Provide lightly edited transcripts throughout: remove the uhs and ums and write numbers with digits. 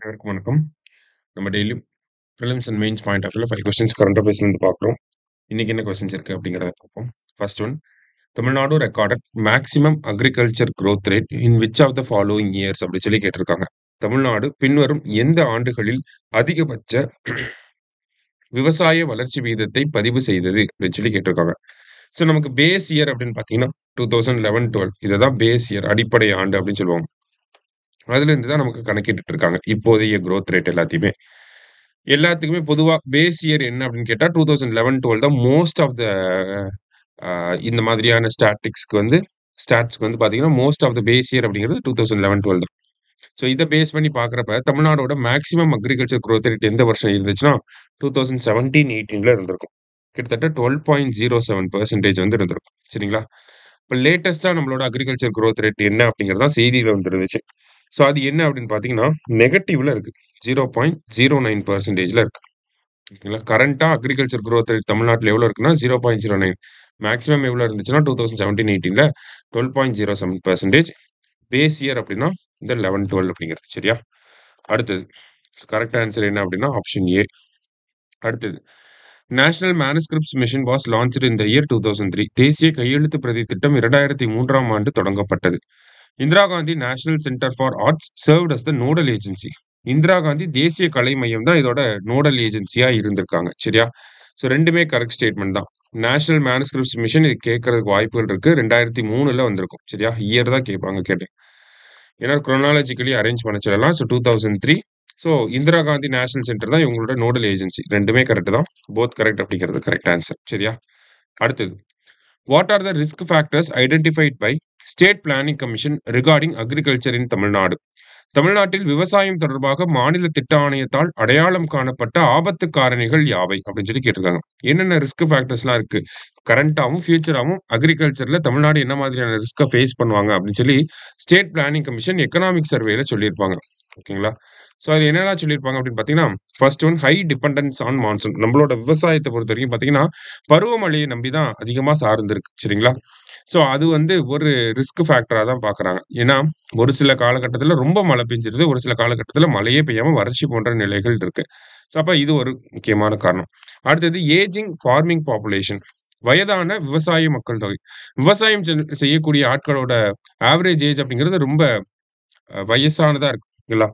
அனைவருக்கும் வணக்கம். நம்ம டெய்லியும் prelims and mains point of வியூல 5 கொஸ்டின்ஸ் கரண்ட் அஃபேர்ஸ்லேருந்து பார்க்குறோம். இன்னைக்கு என்ன கொஸ்டின்ஸ் இருக்கு அப்படிங்கிறத பார்ப்போம். First one, Tamil Nadu recorded maximum agriculture growth rate in which of the following years அப்படின்னு சொல்லி கேட்டிருக்காங்க. தமிழ்நாடு பின்வரும் எந்த ஆண்டுகளில் அதிகபட்ச விவசாய வளர்ச்சி விகிதத்தை பதிவு செய்தது அப்படின்னு சொல்லி கேட்டிருக்காங்க. ஸோ நமக்கு பேஸ் இயர் அப்படின்னு பார்த்தீங்கன்னா 2011-12 இதை தான் பேஸ் இயர் அடிப்படை ஆண்டு அப்படின்னு சொல்லுவாங்க. அதுலேருந்து தான் நமக்கு கணக்கிட்டு இருக்காங்க இப்போதைய growth ரேட் எல்லாத்துக்குமே பொதுவா பேஸ் இயர் என்ன அப்படின்னு கேட்டா 2011-12 தான் மோஸ்ட் ஆஃப் த இந்த மாதிரியான ஸ்டாட்ஸ்க்கு வந்து பாத்தீங்கன்னா most of the base year அப்படிங்கிறது 2011-12 தான். ஸோ இதை பேஸ் பண்ணி பார்க்குறப்ப தமிழ்நாடோட மேக்ஸிமம் அக்ரிகல்ச்சர் growth ரேட் எந்த வருஷம் இருந்துச்சுன்னா 2017-18ல இருந்திருக்கும். கிட்டத்தட்ட 12.07% வந்து இருந்திருக்கும். சரிங்களா? இப்போ லேட்டஸ்டா நம்மளோட அக்ரிகல்ச்சர் growth ரேட் என்ன அப்படிங்கிறதா செய்தியில வந்துருந்துச்சு. ஸோ அது என்ன அப்படின்னு பார்த்தீங்கன்னா நெகட்டிவ்ல இருக்கு. 0.09%ல இருக்கு. ஓகேங்களா? கரண்டா அக்ரிகல்ச்சர் growth ரேட் தமிழ்நாட்டில் எவ்வளோ இருக்குன்னா 0.09. மேக்ஸிமம் எவ்வளோ இருந்துச்சுன்னா 2017-18ல 12.07%. பேஸ் இயர் அப்படின்னா இந்த 11-12 அப்படிங்கிறது. சரியா? அடுத்தது கரெக்ட் ஆன்சர் என்ன அப்படின்னா ஆப்ஷன் ஏ. அடுத்தது national manuscripts mission was launched in the year 2003. தேசிய கையெழுத்து பிரதி திட்டம் 2003ஆம் ஆண்டு தொடங்கப்பட்டது. Indira Gandhi national centre for arts served as the nodal agency. Indira Gandhi தேசிய கலை மையம் தான் இதோட நோடல் ஏஜென்சியா இருந்திருக்காங்க. சரியா? ஸோ ரெண்டுமே கரெக்ட் ஸ்டேட்மெண்ட் தான். நேஷனல் மேனுஸ்கிரிப்ட்ஸ் மிஷன் இது கேட்கறதுக்கு வாய்ப்புகள் இருக்கு. 2003ல வந்திருக்கும். சரியா? இயர் தான் கேட்பாங்க கேட்டேன். ஏன்னா குரோனாலஜிக்கலி அரேஞ்ச் பண்ண சொல்லலாம். So 2003. So Indira Gandhi national centre தான் இவங்களோட நோடல் ஏஜென்சி. ரெண்டுமே கரெக்ட் தான். போத் கரெக்ட் அப்படிங்கிறது கரெக்ட் ஆன்சர். சரியா? அடுத்தது what are the risk factors identified by state planning commission regarding agriculture in Tamil Nadu? தமிழ்நாட்டில் விவசாயம் தொடர்பாக மாநில திட்ட ஆணையத்தால் அடையாளம் காணப்பட்ட ஆபத்து காரணிகள் யாவை அப்படின்னு சொல்லி கேட்டிருக்காங்க. என்னென்ன ரிஸ்க் ஃபேக்டர்ஸ்லாம் இருக்கு கரண்டாவும் ஃபியூச்சராகவும் அக்ரிகல்ச்சர்ல தமிழ்நாடு என்ன மாதிரியான ரிஸ்கை ஃபேஸ் பண்ணுவாங்க அப்படின்னு சொல்லி ஸ்டேட் பிளானிங் கமிஷன் எக்கனாமிக் சர்வேல சொல்லியிருப்பாங்க. ஓகேங்களா? ஸோ அது என்னெல்லாம் சொல்லியிருப்பாங்க அப்படின்னு பார்த்தீங்கன்னா first one high dependence on monsoon. நம்மளோட விவசாயத்தை பொறுத்த வரைக்கும் பார்த்தீங்கன்னா பருவமழையை நம்பி தான் அதிகமாக சார்ந்திருக்கு. சரிங்களா? ஸோ அது வந்து ஒரு ரிஸ்க் ஃபேக்டராக தான் பார்க்குறாங்க. ஏன்னா ஒரு சில காலகட்டத்தில் ரொம்ப மழை பெஞ்சிருது, ஒரு சில காலகட்டத்தில் மழையே பெய்யாமல் வறட்சி போன்ற நிலைகள் இருக்கு. ஸோ அப்போ இது ஒரு முக்கியமான காரணம். அடுத்தது ஏஜிங் ஃபார்மிங் பாப்புலேஷன். வயதான விவசாய மக்கள் தொகை. விவசாயம் செய்யக்கூடிய ஆட்களோட ஆவரேஜ் ஏஜ் அப்படிங்கிறது ரொம்ப வயசானதா இருக்குங்களா?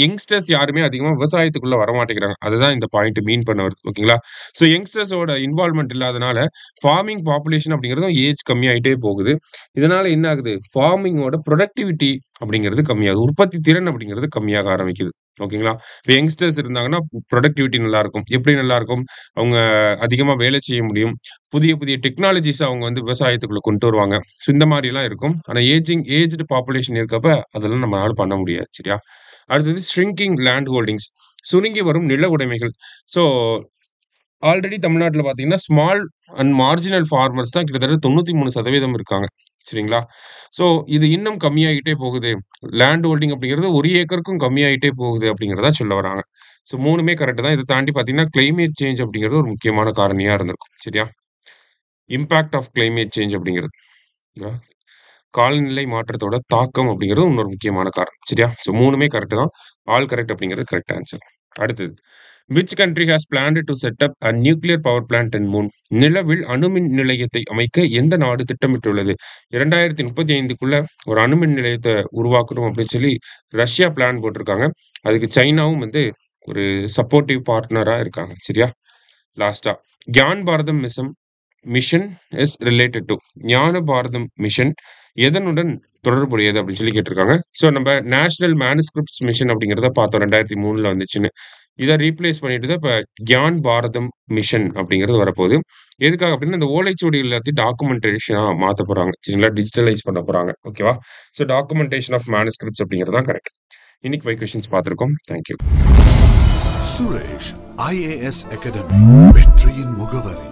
யங்ஸ்டர்ஸ் யாருமே அதிகமா விவசாயத்துக்குள்ள வரமாட்டேங்கிறாங்க. அதுதான் இந்த பாயிண்ட் மீன் பண்ண வருது. ஓகேங்களா? ஸோ யங்ஸ்டர்ஸோட இன்வால்வ்மெண்ட் இல்லாதனால ஃபார்மிங் பாப்புலேஷன் அப்படிங்கிறதும் ஏஜ் கம்மியாயிட்டே போகுது. இதனால என்ன ஆகுது? ஃபார்மிங்கோட ப்ரொடக்டிவிட்டி அப்படிங்கிறது கம்மியாகுது. உற்பத்தி திறன் அப்படிங்கிறது கம்மியாக ஆரம்பிக்குது. ஓகேங்களா? இப்போ யங்ஸ்டர்ஸ் இருந்தாங்கன்னா ப்ரொடக்டிவிட்டி நல்லா இருக்கும். எப்படி நல்லா இருக்கும்? அவங்க அதிகமா வேலை செய்ய முடியும். புதிய புதிய டெக்னாலஜிஸ் அவங்க வந்து விவசாயத்துக்குள்ள கொண்டு வருவாங்க. ஸோ இந்த மாதிரிலாம் இருக்கும். ஆனா ஏஜ்டு பாப்புலேஷன் இருக்கப்ப அதெல்லாம் நம்மளால பண்ண முடியாது. சரியா? அடுத்தது ஷ்ரிங்கிங் லேண்ட் ஹோல்டிங்ஸ். சுருங்கி வரும் நில உடைமைகள். ஸோ ஆல்ரெடி தமிழ்நாட்டில் பார்த்தீங்கன்னா ஸ்மால் அண்ட் மார்ஜினல் ஃபார்மர்ஸ் தான் கிட்டத்தட்ட 93% இருக்காங்க. சரிங்களா? ஸோ இது இன்னும் கம்மியாகிட்டே போகுது. லேண்ட் ஹோல்டிங் அப்படிங்கிறது 1 ஏக்கருக்கும் கம்மியாகிட்டே போகுது அப்படிங்கிறதா சொல்ல வராங்க. ஸோ 3மே கரெக்ட் தான். இதை தாண்டி பார்த்தீங்கன்னா கிளைமேட் சேஞ்ச் அப்படிங்கிறது ஒரு முக்கியமான காரணியாக இருந்திருக்கும். சரியா? இம்பாக்ட் ஆஃப் கிளைமேட் சேஞ்ச் அப்படிங்கிறது காலநிலை மாற்றத்தோட தாக்கம் அப்படிங்கிறது இன்னொரு முக்கியமான காரணம். சரியா? ஸோ 3மே கரெக்ட் தான். ஆல் கரெக்ட் அப்படிங்கிறது கரெக்ட் ஆன்சர். அடுத்தது which country has plant to set up a nuclear power plant in Moon? நிலவில் அணுமின் நிலையத்தை அமைக்க எந்த நாடு திட்டமிட்டுள்ளது? 2035க்குள்ள ஒரு அணுமின் நிலையத்தை உருவாக்கணும் அப்படின்னு சொல்லி ரஷ்யா பிளான் போட்டிருக்காங்க. அதுக்கு சைனாவும் வந்து ஒரு சப்போர்ட்டிவ் பார்ட்னரா இருக்காங்க. சரியா? லாஸ்டா கியான் பாரதம் மிஷன் இஸ் ரிலேட்டட் டு ஞான பாரதம் மிஷன் எதனுடன் தொடர்புடையது அப்படின்னு சொல்லி கேட்டிருக்காங்க. ஸோ நம்ம நேஷனல் மேனுஸ்கிரிப்ட்ஸ் மிஷன் அப்படிங்கிறத பார்த்தோம் 2003ல வந்துச்சுன்னு. இதை ரீப்ளேஸ் பண்ணிட்டு தான் இப்போ கியான் பாரதம் மிஷன் அப்படிங்கிறது வரப்போகுது. எதுக்காக அப்படின்னா இந்த ஓலைச்சுவடி எல்லாத்தையும் டாக்குமெண்டேஷனாக மாற்ற போறாங்க. சரிங்களா? டிஜிட்டலைஸ் பண்ண போறாங்க. ஓகேவா? ஸோ டாக்குமெண்டேஷன் ஆஃப் மேனுஸ்கிரிப்ட்ஸ் அப்படிங்கிறது தான் கரெக்ட். இன்னைக்கு 5 கொஸ்டின்ஸ் பார்த்துருக்கோம். தேங்க்யூ. சுரேஷ் IAS அகாடமி வெற்றியின் முகவரி.